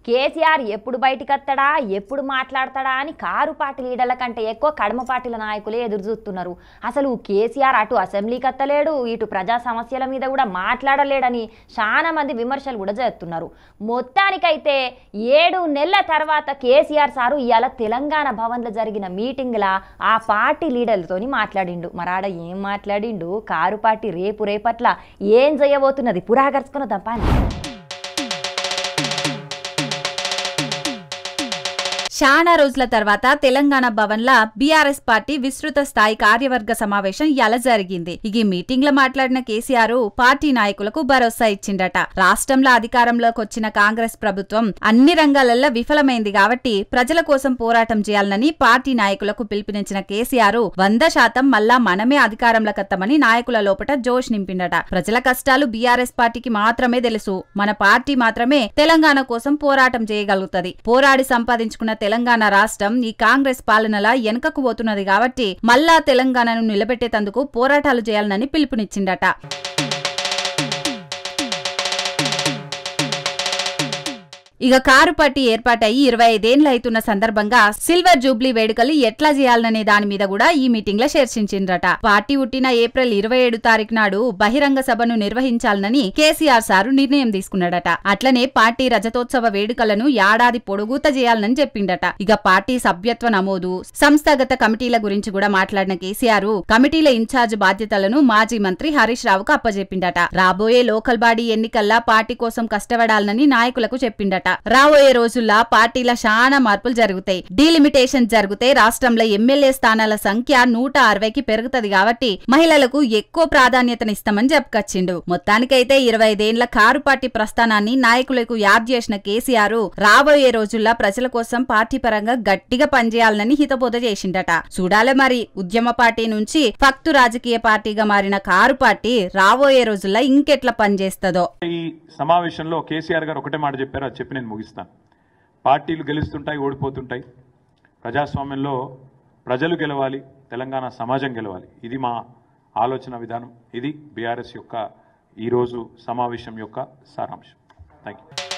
కేసీఆర్ ఎప్పుడు బయటికి వస్తాడా ఎప్పుడు మాట్లాడతాడా అని కారు పార్టీ లీడర్ల కంటే ఎక్కువ కడమ పార్టీల నాయకులే ఎదురు చూస్తున్నారు. అసలు కేసీఆర్ అటు అసెంబ్లీకి వస్తలేడు, ఇటు ప్రజా సమస్యల మీద కూడా మాట్లాడలేడని చాలా మంది విమర్శలు కూడా చేస్తున్నారు. మొత్తానికైతే 7 నెలల తర్వాత కేసీఆర్ సారు ఇవాళ తెలంగాణ భవన్లో జరిగిన మీటింగ్లా ఆ పార్టీ లీడర్లతోని మాట్లాడిండు. మరాడ ఏం మాట్లాడిండు, కారు పార్టీ రేపట్ల ఏం చేయబోతున్నది పురాగర్చుకున్న తప్పని. చాలా రోజుల తర్వాత తెలంగాణ భవన్ల బీఆర్ఎస్ పార్టీ విస్తృత స్థాయి కార్యవర్గ సమావేశం ఇలా జరిగింది. ఈ మీటింగ్ లో మాట్లాడిన కేసీఆర్ పార్టీ నాయకులకు భరోసా ఇచ్చిండట. రాష్ట్రంలో అధికారంలోకి వచ్చిన కాంగ్రెస్ ప్రభుత్వం అన్ని రంగాలలో విఫలమైంది కాబట్టి ప్రజల కోసం పోరాటం చేయాలని పార్టీ నాయకులకు పిలుపునిచ్చిన కేసీఆర్ 100% మళ్ళా మనమే అధికారంలోకి వస్తామని నాయకుల లోపట జోష్ నింపిండట. ప్రజల కష్టాలు బీఆర్ఎస్ పార్టీకి మాత్రమే తెలుసు, మన పార్టీ మాత్రమే తెలంగాణ కోసం పోరాటం చేయగలుగుతది. పోరాడి సంపాదించుకున్న తెలంగాణ రాష్ట్రం ఈ కాంగ్రెస్ పాలనలా వెనుకకు పోతున్నది కాబట్టి మళ్ళా తెలంగాణను నిలబెట్టేందుకు పోరాటాలు చేయాలని పిలుపునిచ్చిండట. ఇక కారు పార్టీ ఏర్పాటై 25 ఏళ్లు అవుతున్న సందర్భంగా సిల్వర్ జూబ్లీ వేడుకలు ఎట్లా చేయాలనే దాని మీద కూడా ఈ మీటింగ్ లో చర్చించిండ్రట. పార్టీ పుట్టిన ఏప్రిల్ 27 తారీఖు నాడు బహిరంగ సభను నిర్వహించాలని కేసీఆర్ సారు నిర్ణయం తీసుకున్నాడట. అట్లనే పార్టీ రజతోత్సవ వేడుకలను ఏడాది పొడుగుత చేయాలని చెప్పిండట. ఇక పార్టీ సభ్యత్వ నమోదు, సంస్థాగత కమిటీల గురించి కూడా మాట్లాడిన కేసీఆర్ కమిటీల ఇన్ఛార్జ్ బాధ్యతలను మాజీ మంత్రి హరీష్ రావుకు అప్పజెప్పిండట. రాబోయే లోకల్ బాడీ ఎన్నికల్లా పార్టీ కోసం కష్టపడాలని నాయకులకు చెప్పిండట. రాబోయే రోజుల్లో పార్టీల చాలా మార్పులు జరుగుతాయి. డీలిమిటేషన్ జరిగితే రాష్ట్రంలో ఎమ్మెల్యే స్థానాల సంఖ్య 160కి పెరుగుతది కాబట్టి మహిళలకు ఎక్కువ ప్రాధాన్యతనిస్తామని చెప్పుకొచ్చిండు. మొత్తానికైతే 25 ఏళ్ల కారు పార్టీ ప్రస్థానాన్ని నాయకులకు యాద్ చేసిన కేసీఆర్ రాబోయే రోజుల్లో ప్రజల కోసం పార్టీ పరంగా గట్టిగా పనిచేయాలని హితబోధ చేసిండట. చూడాలి మరి ఉద్యమ పార్టీ నుంచి ఫక్తు రాజకీయ పార్టీగా మారిన కారు పార్టీ రాబోయే రోజుల్లో ఇంకెట్లా పనిచేస్తుందో. ఈ సమావేశంలో కేసీఆర్ గారు ఒకటే మాట చెప్పారు, అది చెప్పి నేను ముగిస్తాను. పార్టీలు గెలుస్తుంటాయి, ఓడిపోతుంటాయి. ప్రజాస్వామ్యంలో ప్రజలు గెలవాలి, తెలంగాణ సమాజం గెలవాలి. ఇది మా ఆలోచన విధానం. ఇది బీఆర్ఎస్ యొక్క ఈరోజు సమావేశం యొక్క సారాంశం. Thank you.